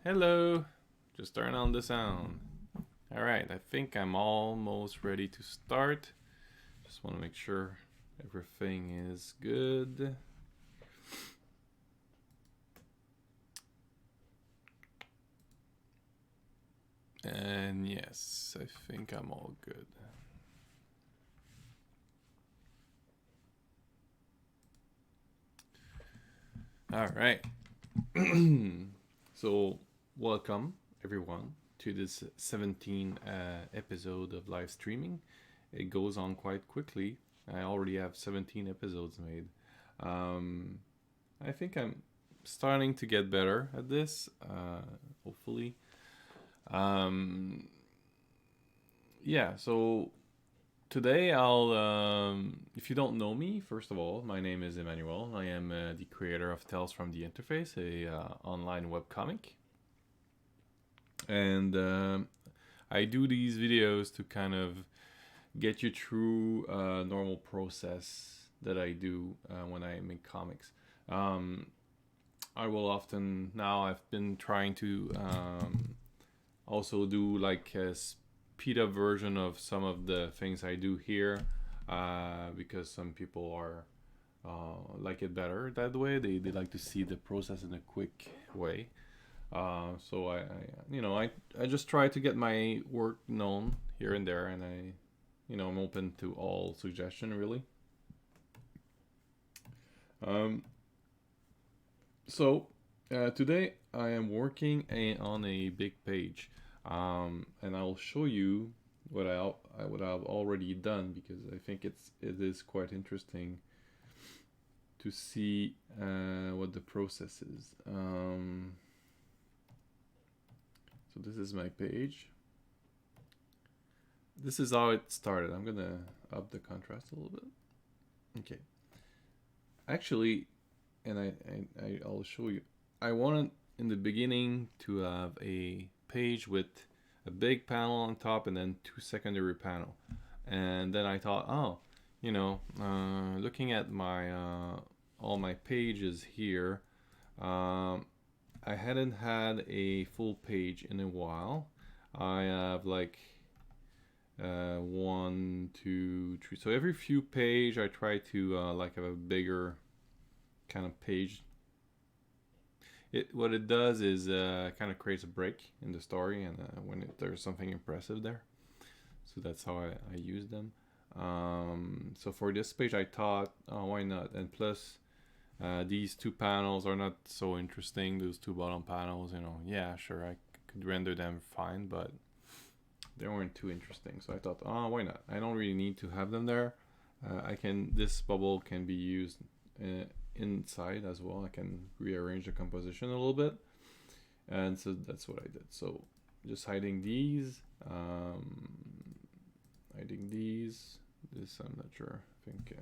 Hello. Just turn on the sound. All right, I think I'm almost ready to start. Just want to make sure everything is good. And yes, I think I'm all good. All right. So, welcome everyone to this 17 episode of live streaming. It goes on quite quickly. I already have 17 episodes made. I think I'm starting to get better at this, hopefully. Um, yeah, so today if you don't know me, first of all, my name is Emmanuel. I am the creator of Tales from the Interface, a online webcomic. And I do these videos to kind of get you through a normal process that I do when I make comics. Um, I will often now I've been trying to also do like a speed up version of some of the things I do here because some people are like it better that way. They like to see the process in a quick way. So I just try to get my work known here and there, and I'm open to all suggestion really. Um, so today I am working on a big page, and I'll show you what I've already done because I think it is quite interesting to see what the process is. So this is my page. This is how it started. I'm gonna up the contrast a little bit. Okay. Actually, and I'll show you. I wanted in the beginning to have a page with a big panel on top and then two secondary panel, and then I thought, looking at my all my pages here, I hadn't had a full page in a while. I have like one, two, three. So every few page, I try to like have a bigger kind of page. What it does is kind of creates a break in the story, and there's something impressive there. So that's how I use them. So for this page, I thought, oh, why not? And plus, these two panels are not so interesting. Those two bottom panels, yeah, sure, I could render them fine, but they weren't too interesting. So I thought, oh, why not? I don't really need to have them there. This bubble can be used inside as well. I can rearrange the composition a little bit, and so that's what I did. So just hiding these, This I'm not sure. I think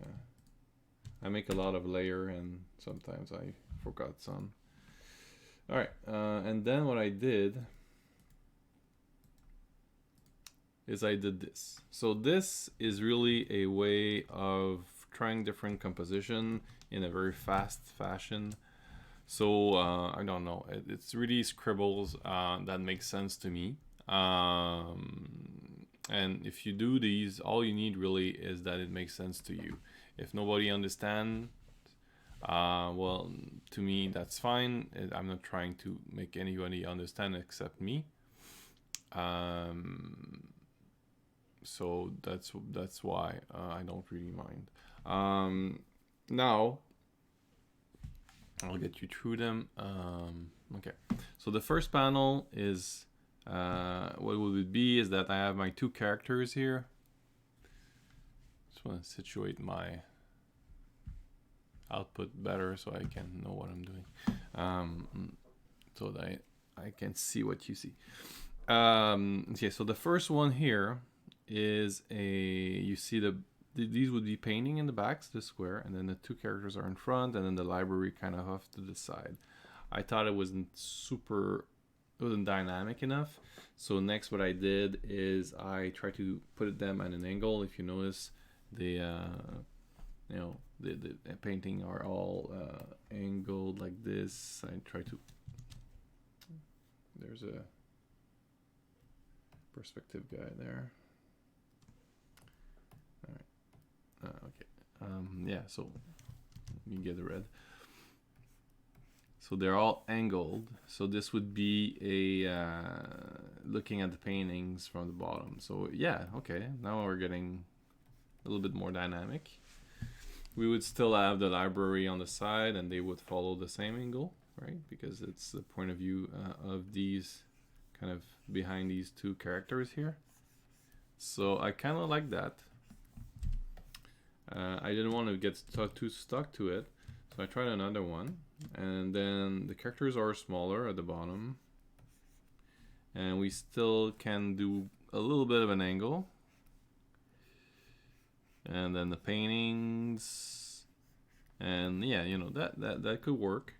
I make a lot of layer, and sometimes I forgot some. All right, and then what I did is I did this. So this is really a way of trying different composition in a very fast fashion. So I don't know. It's really scribbles that makes sense to me. And if you do these, all you need really is that it makes sense to you. If nobody understands, well, to me that's fine. I'm not trying to make anybody understand except me. So that's why I don't really mind. Now I'll get you through them. Okay, so the first panel is what would it be is that I have my two characters here. Just want to situate my output better so I can know what I'm doing, so that I can see what you see. Okay, so the first one here is you see these would be painting in the backs, the square, and then the two characters are in front, and then the library kind of off to the side. I thought it wasn't dynamic enough. So next, what I did is I tried to put them at an angle. If you notice, the painting are all angled like this. I try to there's a perspective guide there. All right. Okay. Yeah. So you get the red. So they're all angled. So this would be a looking at the paintings from the bottom. So yeah. Okay. Now we're getting a little bit more dynamic. We would still have the library on the side, and they would follow the same angle, right? Because it's the point of view of these kind of behind these two characters here. So I kind of like that. I didn't want to get too stuck to it, so I tried another one. And then the characters are smaller at the bottom, and we still can do a little bit of an angle. And then the paintings, and yeah, you know, that could work.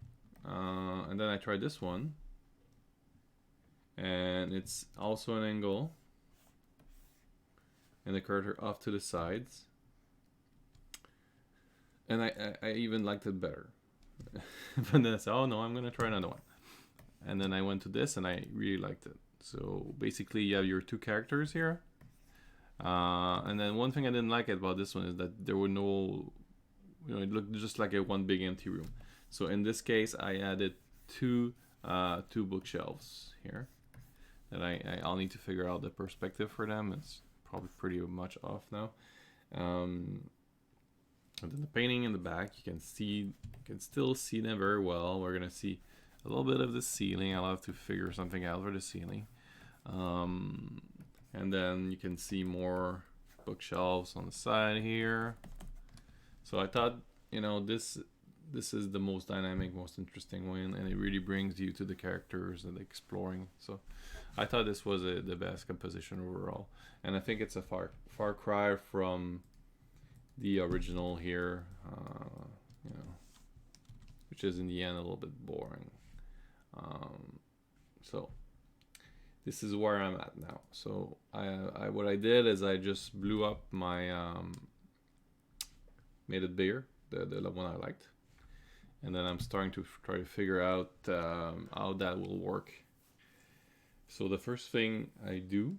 And then I tried this one, and it's also an angle, and the character off to the sides, and I even liked it better. But then I said, oh no, I'm gonna try another one. And then I went to this, and I really liked it. So basically you have your two characters here. And then one thing I didn't like about this one is that there were no, you know, it looked just like a one big empty room. So in this case, I added two bookshelves here that I'll need to figure out the perspective for them. It's probably pretty much off now. And then the painting in the back, you can still see them very well. We're gonna see a little bit of the ceiling. I'll have to figure something out for the ceiling. And then you can see more bookshelves on the side here. So I thought, you know, this is the most dynamic, most interesting one, and it really brings you to the characters and exploring. So I thought this was the best composition overall, and I think it's a far cry from the original here, you know, which is in the end a little bit boring. So this is where I'm at now. So what I did is I just blew up my made it bigger, the one I liked, and then I'm starting to try to figure out how that will work. So the first thing I do,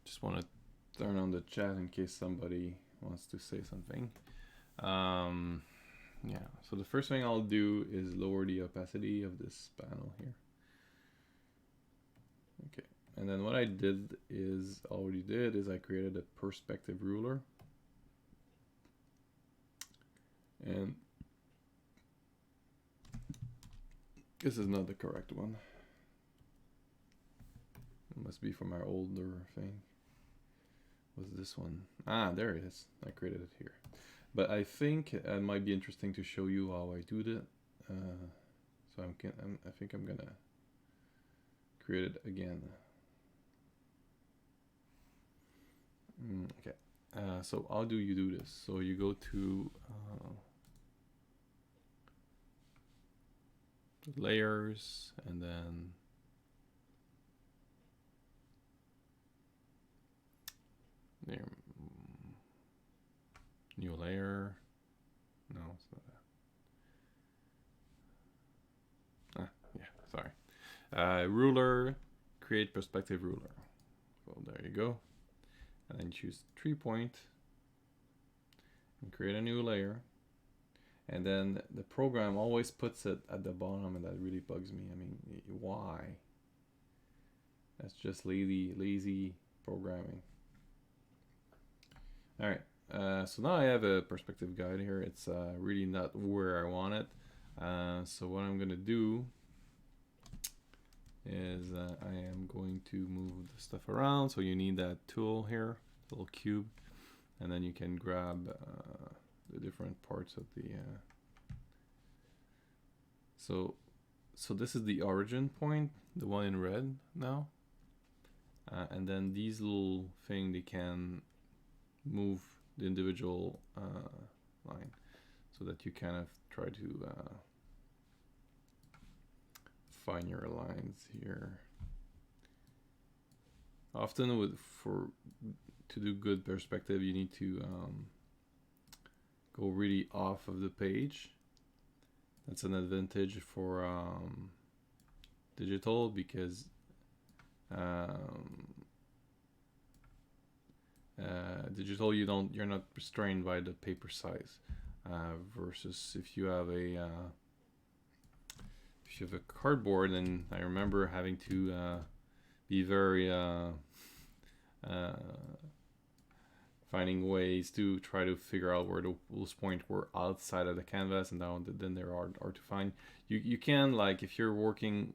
just want to turn on the chat in case somebody wants to say something. Yeah, so the first thing I'll do is lower the opacity of this panel here. Okay, and then what I already did is I created a perspective ruler. And this is not the correct one. It must be from our older thing. Was this one? Ah, there it is. I created it here. But I think it might be interesting to show you how I do that. So I think I'm gonna create it again. Okay. So how do you do this? So you go to layers, and then there. New layer. No, it's not that. Yeah, sorry. Ruler, create perspective ruler. So there you go. And then choose 3-point and create a new layer. And then the program always puts it at the bottom, and that really bugs me. I mean, why? That's just lazy programming. All right. So now I have a perspective guide here. It's really not where I want it. So what I'm gonna do is I am going to move the stuff around. So you need that tool here, little cube, and then you can grab the different parts of the. So this is the origin point, the one in red now, and then these little thing, they can move the individual line, so that you kind of try to find your lines here. often to do good perspective, you need to go really off of the page. That's an advantage for digital, because digital, you're not restrained by the paper size, versus if you have a cardboard. And I remember having to be very finding ways to try to figure out where those points were outside of the canvas, and then they're hard to find. You can, like, if you're working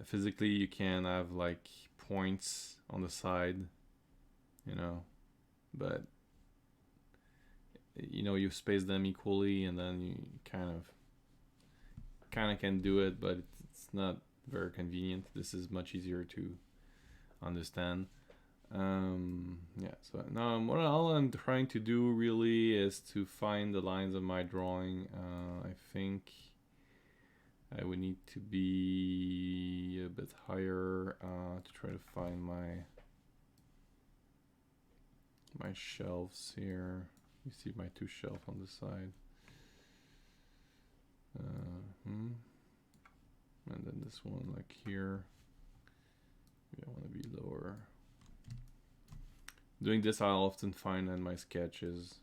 physically, you can have like points on the side, but you space them equally, and then you kind of can do it, but it's not very convenient. This is much easier to understand. So now what all I'm trying to do really is to find the lines of my drawing. I think I would need to be a bit higher to try to find my shelves here. You see my two shelves on the side. And then this one, like here. Maybe I want to be lower. Doing this, I'll often find that my sketch is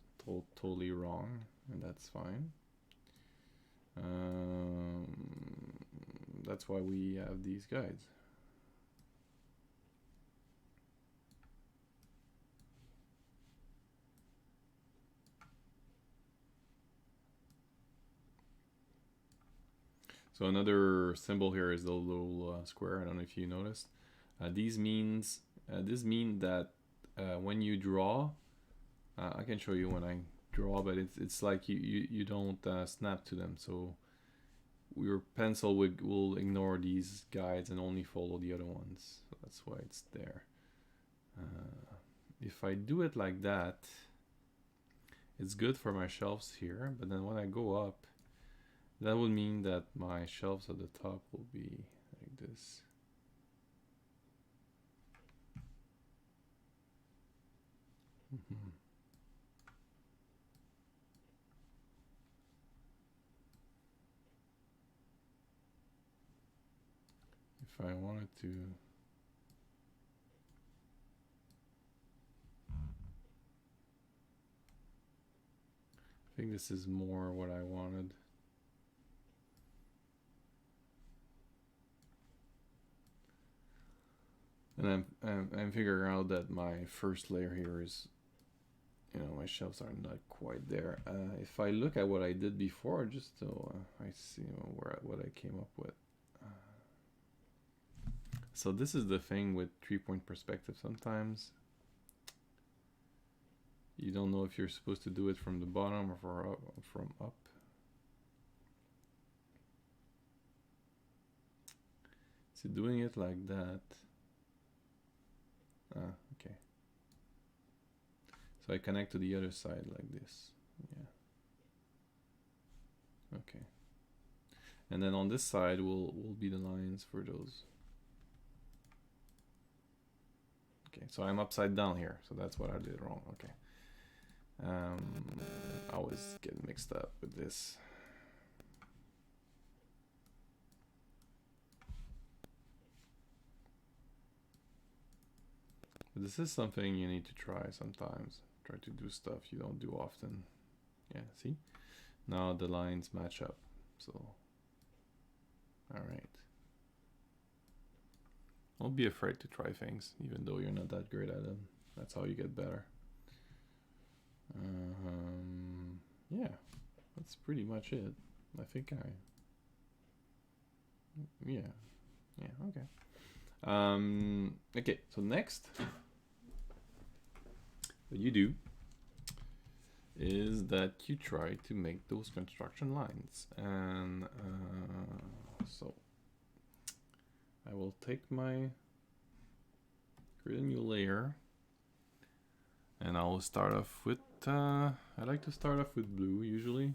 totally wrong, and that's fine. That's why we have these guides. So another symbol here is the little square. I don't know if you noticed. This means that when you draw, I can show you when I draw, but it's like you don't snap to them. So your pencil will ignore these guides and only follow the other ones. So that's why it's there. If I do it like that, it's good for my shelves here. But then when I go up, that would mean that my shelves at the top will be like this. If I wanted to I think this is more what I wanted. And I'm figuring out that my first layer here is, my shelves are not quite there. If I look at what I did before, just so I see what I came up with. So this is the thing with 3-point perspective. Sometimes you don't know if you're supposed to do it from the bottom or from up. So doing it like that. Okay. So I connect to the other side like this. Yeah. Okay. And then on this side will be the lines for those. Okay, so I'm upside down here, so that's what I did wrong. Okay. I always get mixed up with this. But this is something you need to try sometimes. Try to do stuff you don't do often. Yeah, see? Now the lines match up. So, alright. Don't be afraid to try things, even though you're not that great at them. That's how you get better. Yeah, that's pretty much it. I think yeah, okay. Okay, so next, what you do is that you try to make those construction lines. And so I will take create a new layer, and I will start off with, I like to start off with blue usually,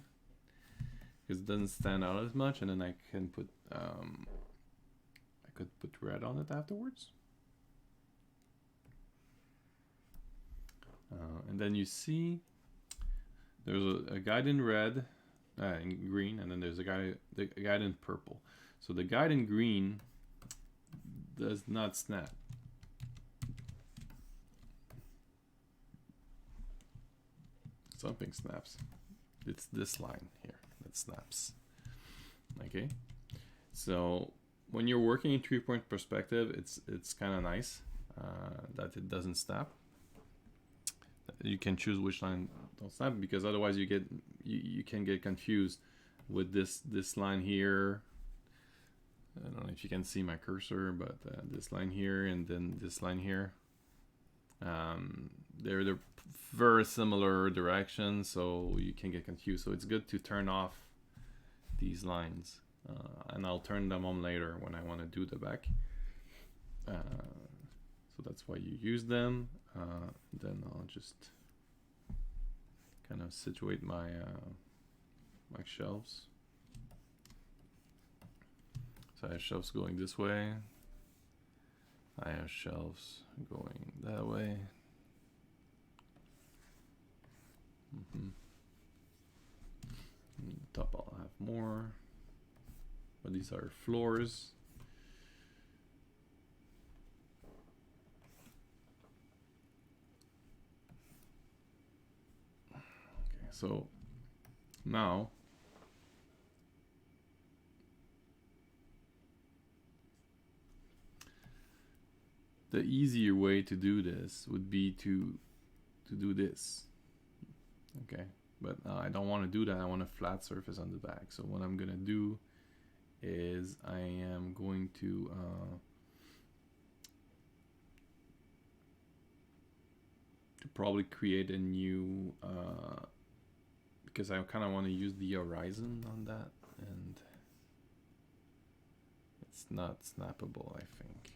because it doesn't stand out as much, and then I can put, I could put red on it afterwards. And then you see there's a guide in red, in green, and then there's a guide in purple. So the guide in green does not snap. Something snaps. It's this line here that snaps. Okay, so when you're working in 3-point perspective, it's kind of nice that it doesn't snap. You can choose which line don't snap, because otherwise you can get confused with this line here. I don't know if you can see my cursor, but this line here and then this line here. They're very similar directions, so you can get confused. So it's good to turn off these lines, and I'll turn them on later when I want to do the back. So that's why you use them. Then I'll just kind of situate my my shelves. So I have shelves going this way. I have shelves going that way. Top I'll have more, but these are floors. Okay, so now the easier way to do this would be to do this. Okay, but I don't want to do that. I want a flat surface on the back. So what I'm gonna do is I am going to probably create a new because I kind of want to use the horizon on that, and it's not snappable, I think.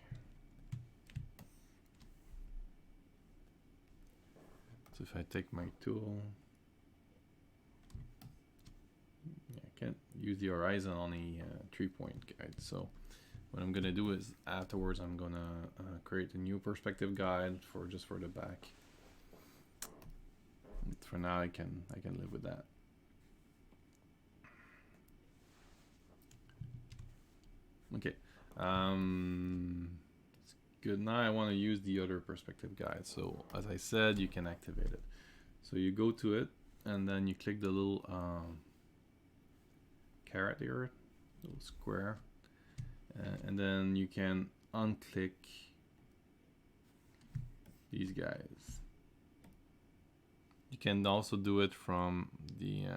So if I take my tool, I can't use the horizon on a 3-point guide. So what I'm gonna do is afterwards I'm gonna create a new perspective guide for the back. And for now, I can live with that. Okay. It's good. Now I want to use the other perspective guide. So as I said, you can activate it. So you go to it, and then you click the little caret here, little square, and then you can unclick these guys. You can also do it from the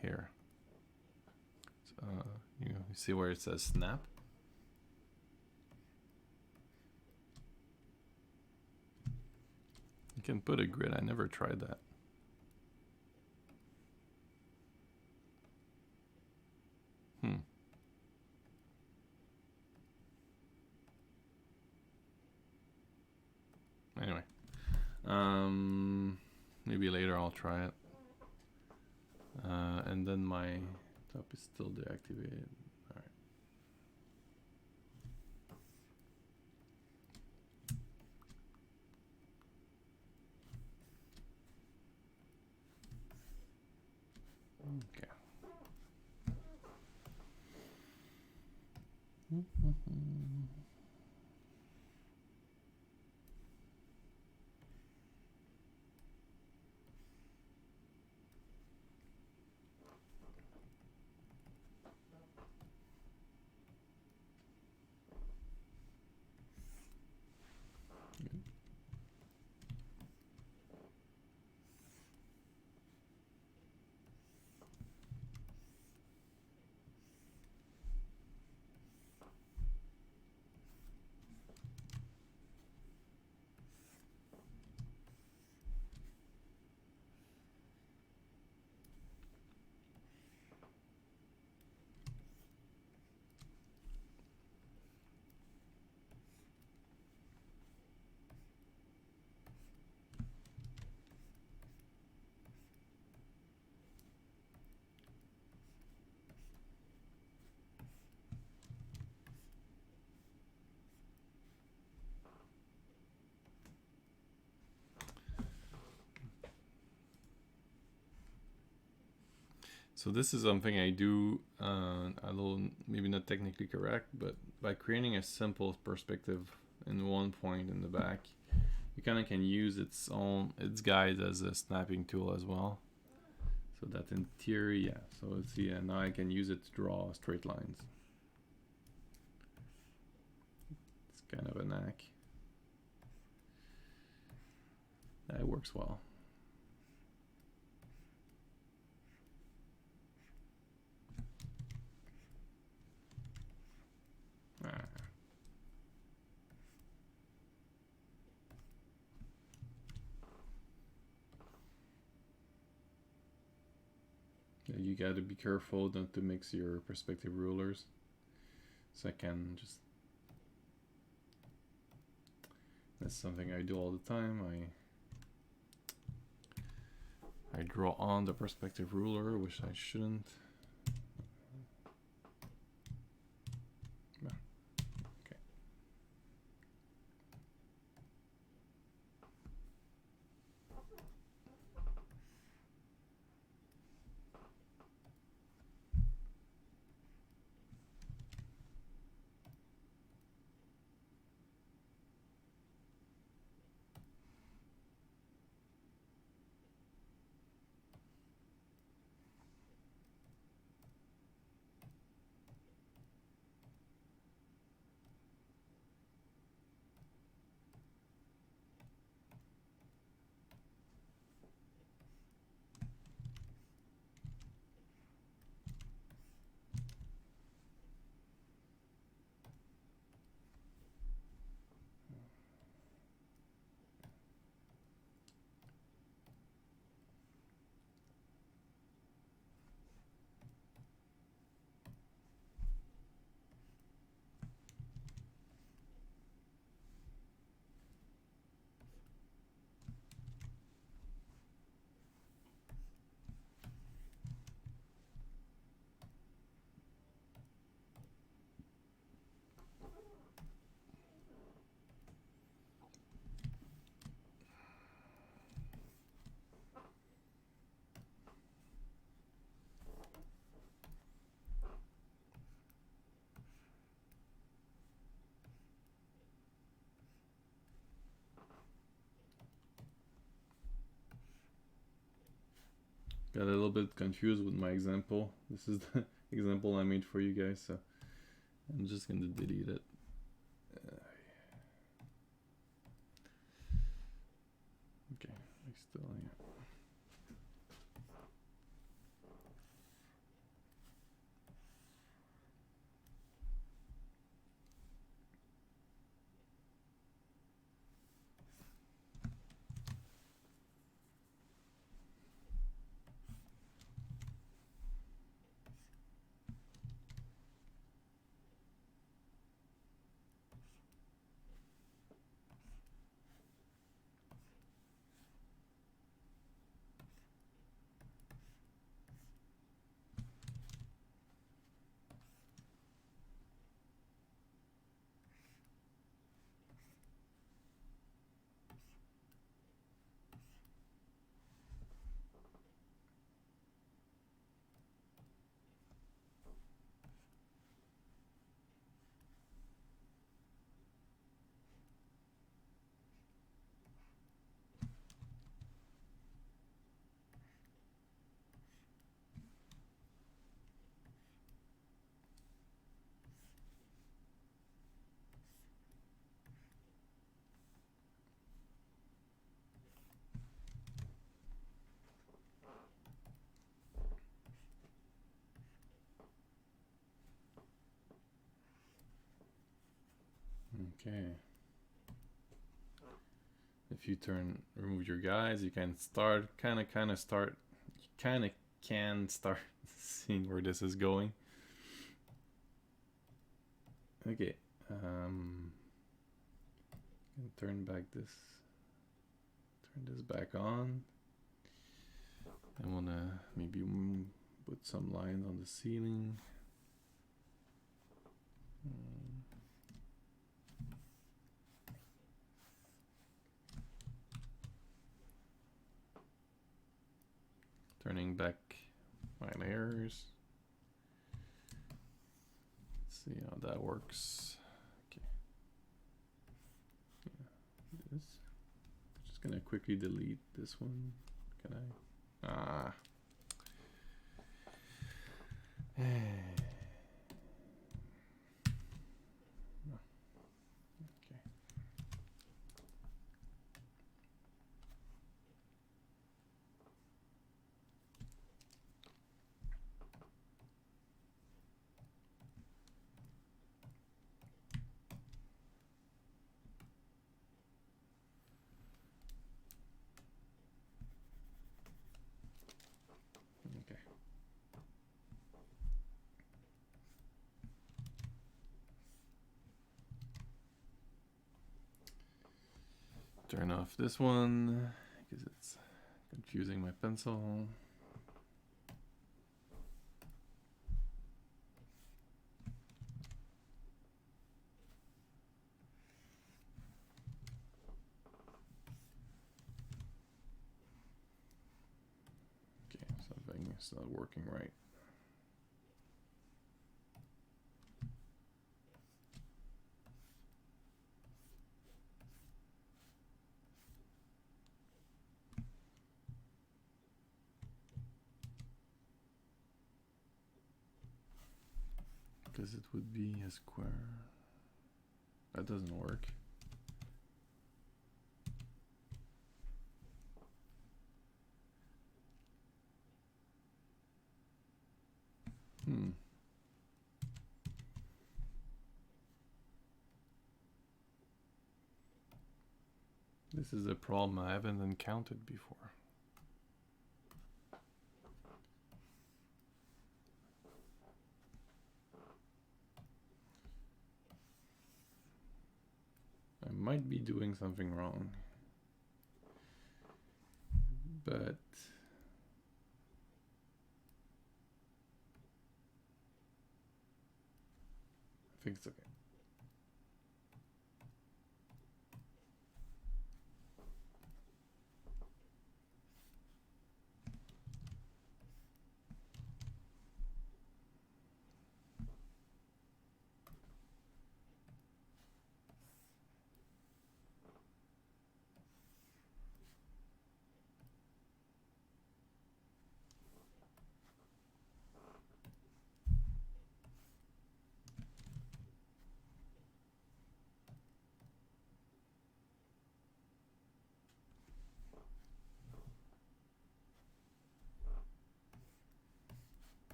here. So, you see where it says snap? You can put a grid. I never tried that. Anyway, maybe later I'll try it. And then my top is still deactivated. All right. Okay. So this is something I do a little, maybe not technically correct, but by creating a simple perspective in one point in the back, you kind of can use its guide as a snapping tool as well. So that in theory, yeah. So let's see, and now I can use it to draw straight lines. It's kind of a knack. That works well. You got to be careful not to mix your perspective rulers. So I can just, that's something I do all the time. I draw on the perspective ruler, which I shouldn't. Okay. Got a little bit confused with my example. This is the example I made for you guys, so I'm just going to delete it. Okay, I still, yeah. Okay. If you remove your guides, you can start, kind of start, you can start seeing where this is going. Okay. Turn this back on. I wanna maybe put some lines on the ceiling. Turning back my layers. Let's see how that works. Okay. Yeah, this. Just gonna quickly delete this one. Can I? Ah. Turn off this one because it's confusing my pencil. Okay, something is not working right. Because it would be a square. That doesn't work. This is a problem I haven't encountered before. I might be doing something wrong, but I think it's okay.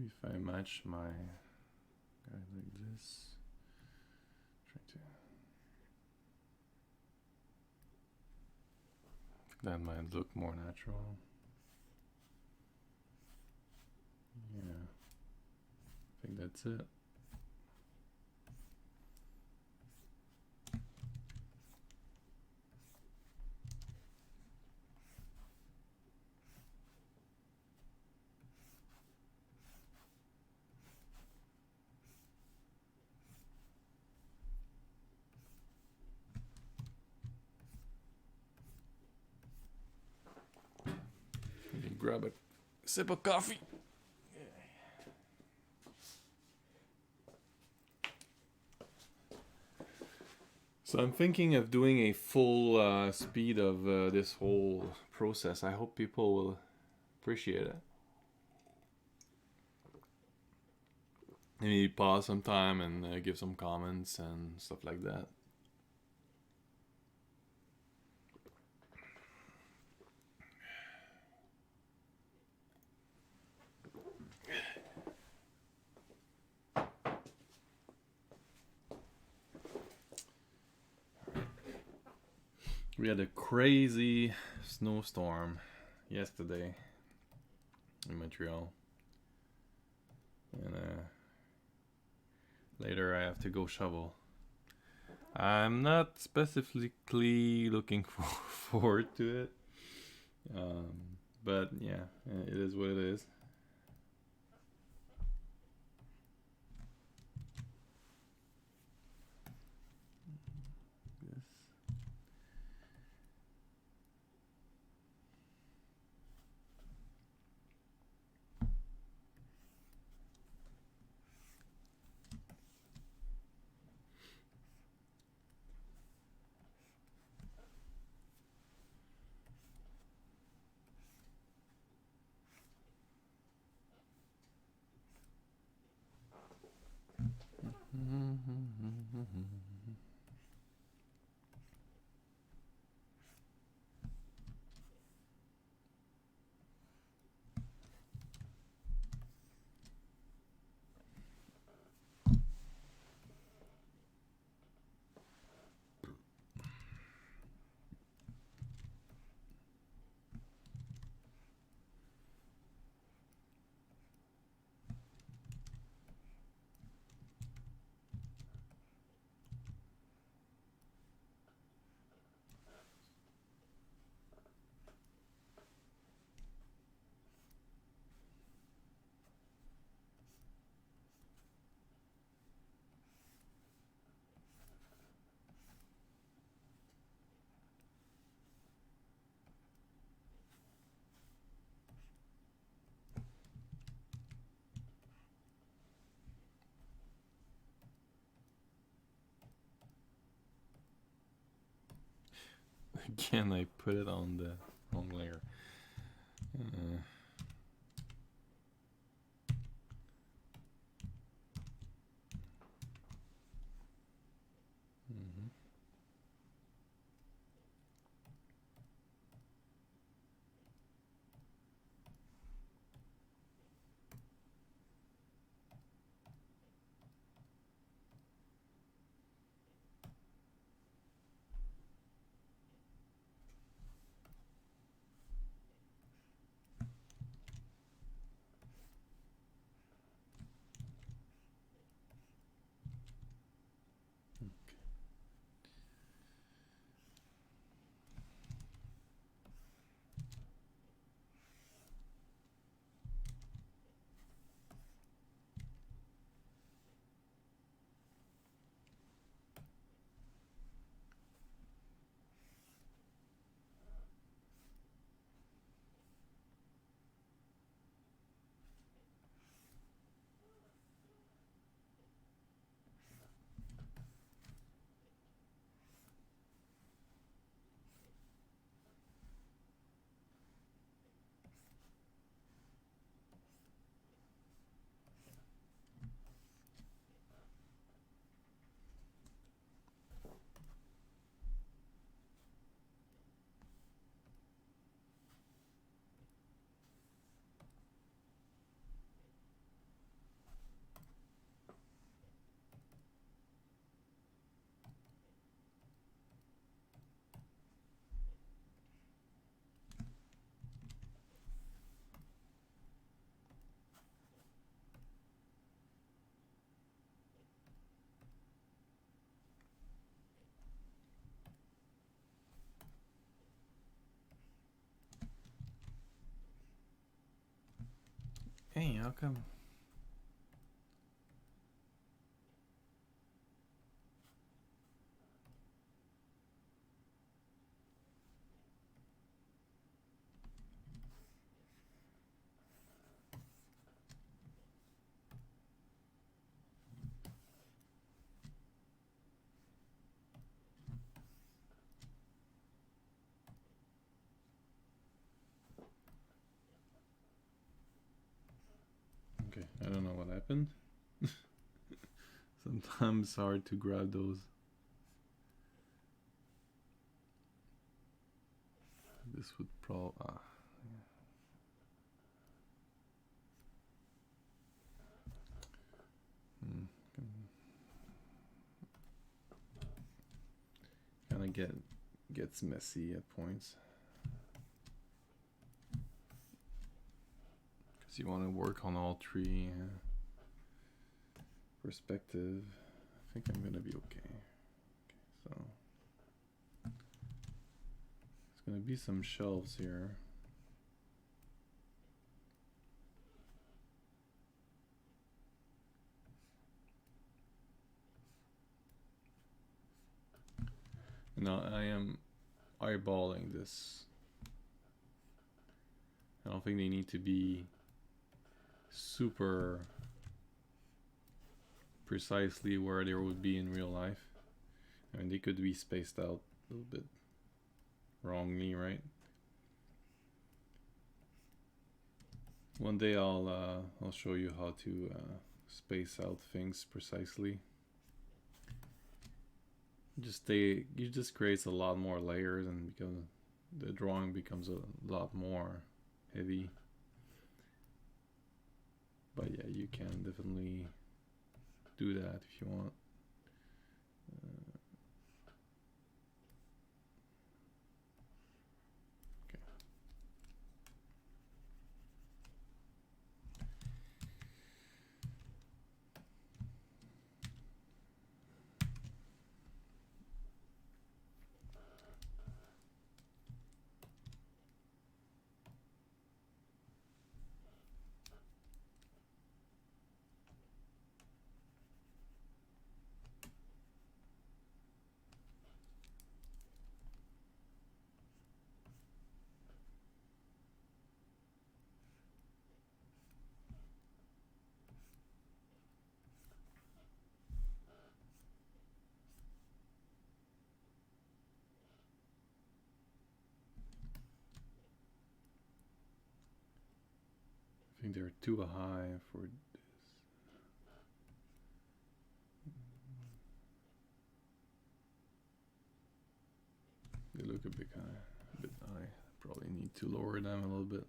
If I match my guy like this, try to. That might look more natural. Yeah, I think that's it. Grab a sip of coffee. So I'm thinking of doing a full speed of this whole process. I hope people will appreciate it. Maybe pause some time and give some comments and stuff like that. We had a crazy snowstorm yesterday in Montreal. And later I have to go shovel. I'm not specifically looking forward to it. But yeah, it is what it is. Again, I put it on the wrong layer. Hey, how come? Okay, I don't know what happened. Sometimes it's hard to grab those. This would probably... Kind of gets messy at points. Because you want to work on all three perspective. I think I'm gonna be okay. So there's gonna be some shelves here. Now I am eyeballing this. I don't think they need to be super precisely where they would be in real life. I mean, they could be spaced out a little bit wrongly, right? One day I'll show you how to space out things precisely. It just creates a lot more layers, and because the drawing becomes a lot more heavy. But yeah, you can definitely do that if you want. Okay. I think they're too high for this. They look a bit high. Probably need to lower them a little bit.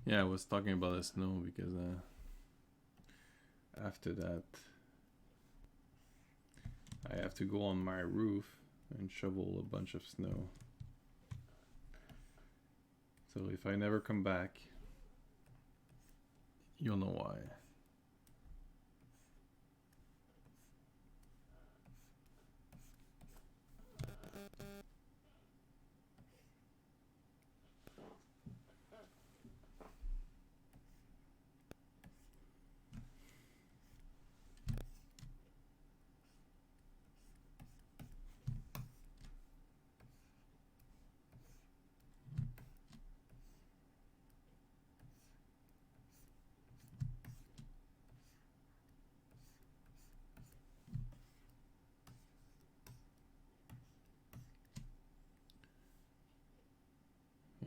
Yeah, I was talking about the snow because after that I have to go on my roof and shovel a bunch of snow. So if I never come back, you'll know why.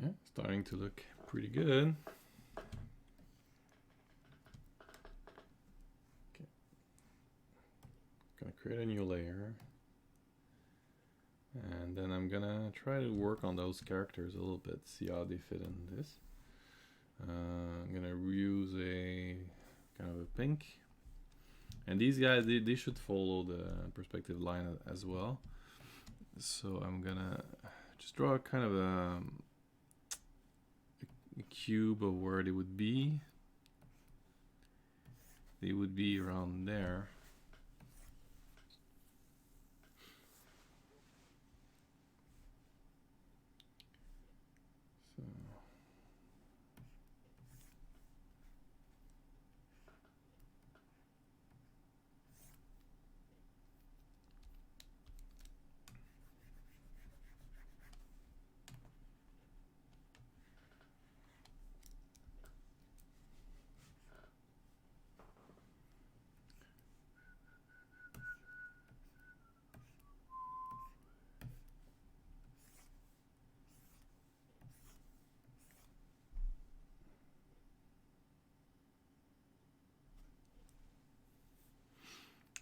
Yeah, starting to look pretty good. Okay. Gonna create a new layer. And then I'm gonna try to work on those characters a little bit, see how they fit in this. I'm gonna use a kind of a pink. And these guys, they should follow the perspective line as well. So I'm gonna just draw kind of a cube of where they would be. They would be around there.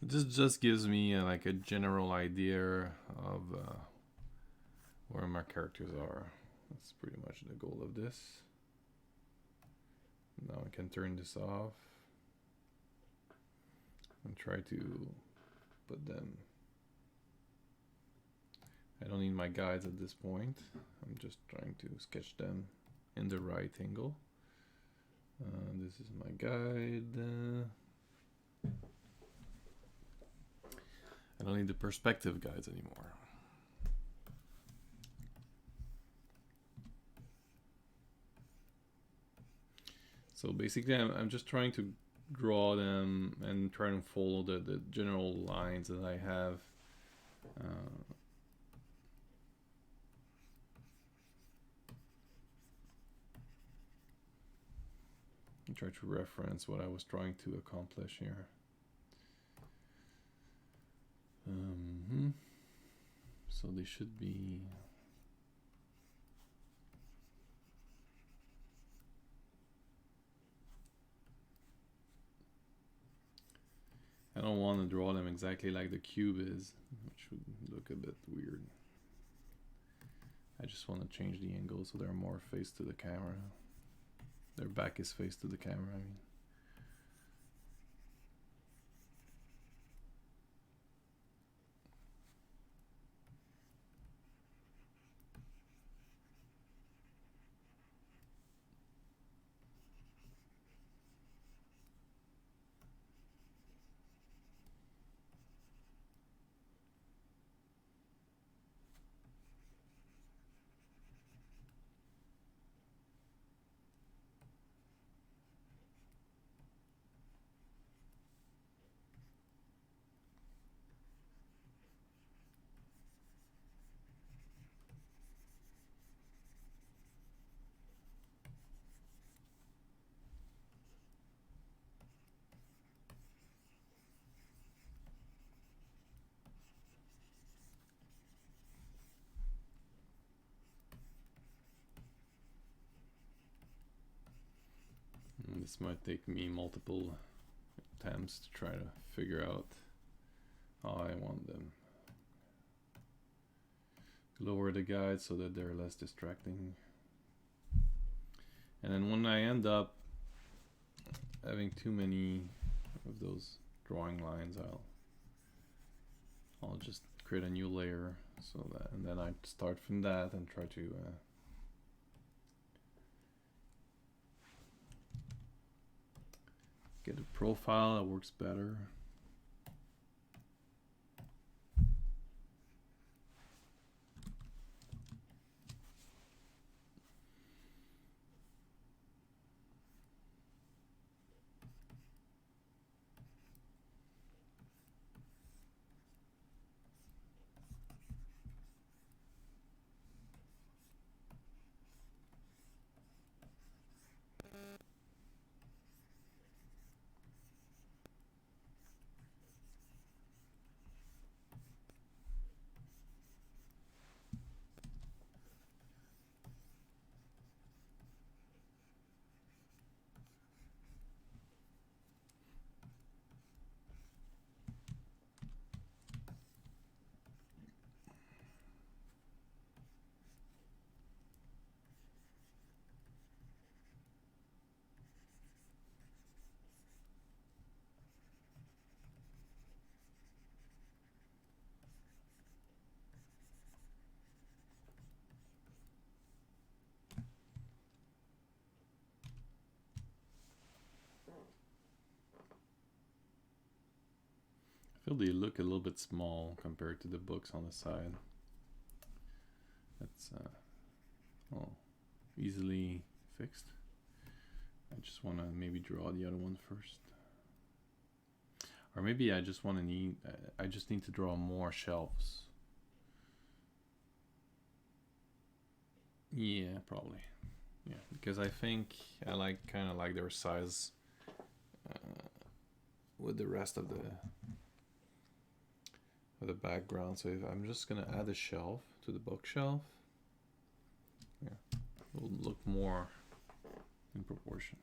So this just gives me like a general idea of where my characters are. That's pretty much the goal of this. Now I can turn this off and try to put them. I don't need my guides at this point. I'm just trying to sketch them in the right angle. This is my guide. I don't need the perspective guides anymore. So basically I'm just trying to draw them and try to follow the general lines that I have. And try to reference what I was trying to accomplish here. So they should be. I don't want to draw them exactly like the cube is, which would look a bit weird. I just want to change the angle so they're more face to the camera. Their back is face to the camera, I mean. This might take me multiple attempts to try to figure out how I want them. Lower the guide so that they're less distracting. And then when I end up having too many of those drawing lines, I'll just create a new layer so that, and then I start from that and try to get a profile that works better. feel they look a little bit small compared to the books on the side. That's easily fixed. I just want to maybe draw the other one first. Or maybe I just need to draw more shelves. Yeah, probably. Yeah, because I think I kind of like their size with the rest of the background. So I'm just gonna add a shelf to the bookshelf. Yeah, it will look more in proportion.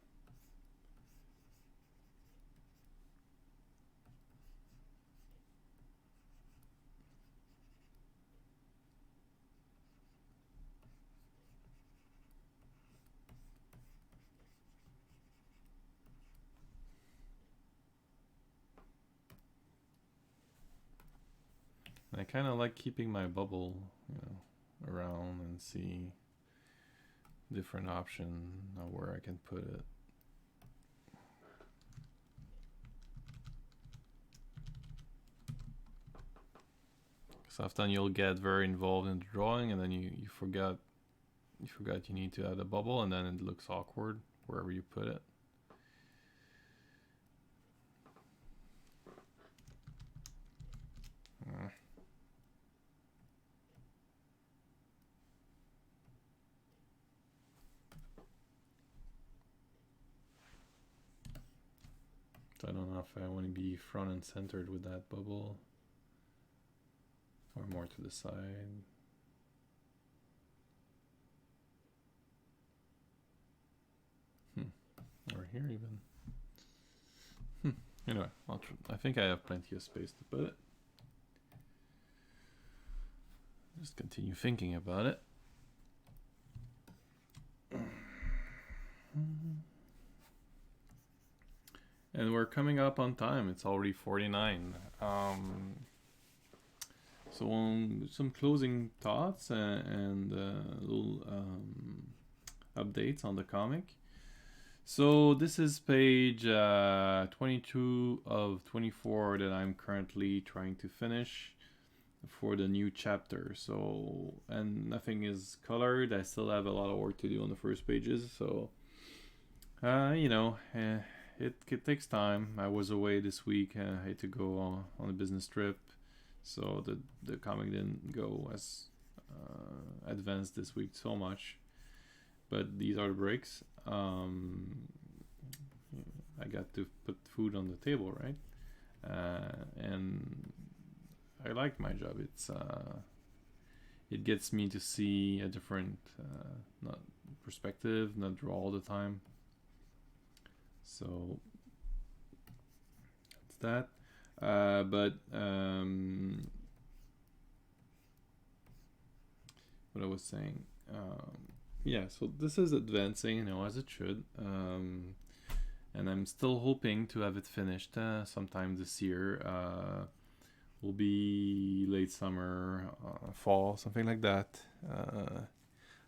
I kind of like keeping my bubble, around and see different option of where I can put it. Because often you'll get very involved in the drawing, and then you forgot you need to add a bubble, and then it looks awkward wherever you put it. So I don't know if I want to be front and centered with that bubble or more to the side. Or here even. Anyway, I think I have plenty of space to put it. Just continue thinking about it. And we're coming up on time. It's already 49. So some closing thoughts and little updates on the comic. So this is page 22 of 24 that I'm currently trying to finish for the new chapter. So, and nothing is colored. I still have a lot of work to do on the first pages. So, it takes time. I was away this week. I had to go on a business trip. So the comic didn't go as advanced this week so much. But these are the breaks. I got to put food on the table, right? And I like my job. It gets me to see a different not perspective, not draw all the time. So that's that. But what I was saying, yeah. So this is advancing, as it should. And I'm still hoping to have it finished sometime this year. Will be late summer, fall, something like that.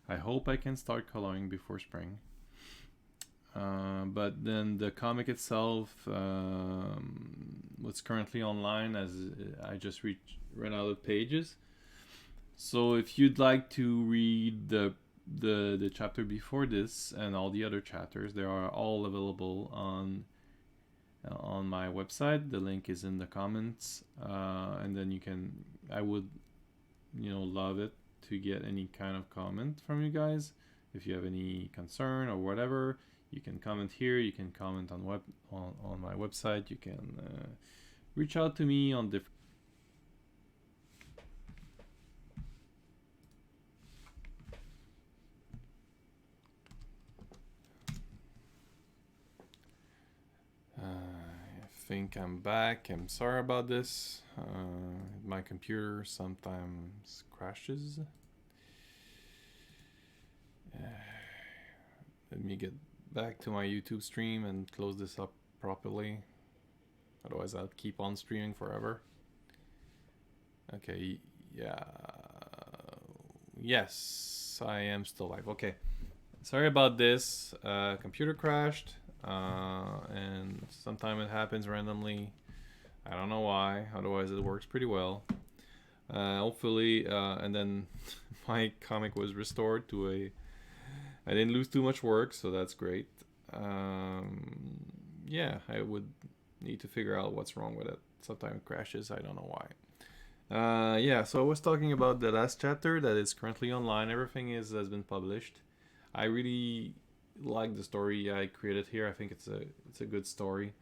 I hope I can start coloring before spring. But then the comic itself, what's currently online, as I just ran out of pages. So if you'd like to read the chapter before this and all the other chapters, they are all available on my website. The link is in the comments, and then I would love it to get any kind of comment from you guys. If you have any concern or whatever, you can comment here. You can comment on my website. You can reach out to me on different. I think I'm back. I'm sorry about this. My computer sometimes crashes. Let me get back to my YouTube stream and close this up properly. Otherwise, I'll keep on streaming forever. Okay, yeah. Yes, I am still live. Okay. Sorry about this. Computer crashed. And sometimes it happens randomly. I don't know why. Otherwise, it works pretty well. Hopefully, and then my comic was restored to a. I didn't lose too much work, so that's great. Yeah, I would need to figure out what's wrong with it. Sometimes it crashes. I don't know why. Yeah, so I was talking about the last chapter that is currently online. Everything has been published. I really like the story I created here. I think it's a good story.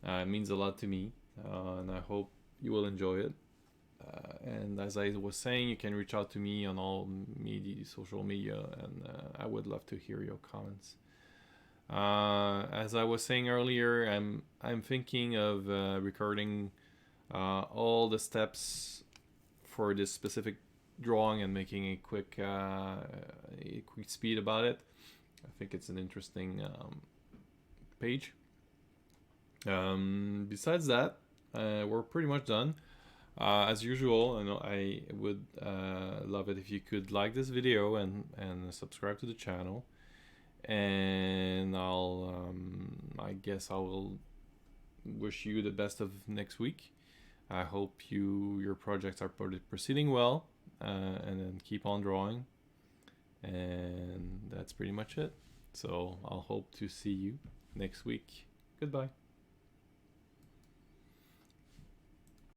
It means a lot to me, and I hope you will enjoy it. And as I was saying, you can reach out to me on all media, social media, and I would love to hear your comments. As I was saying earlier, I'm thinking of recording all the steps for this specific drawing and making a quick speed about it. I think it's an interesting page. Besides that, we're pretty much done. As usual, I would love it if you could like this video and subscribe to the channel. And I guess I will wish you the best of next week. I hope your projects are proceeding well, and then keep on drawing. And that's pretty much it. So I'll hope to see you next week. Goodbye.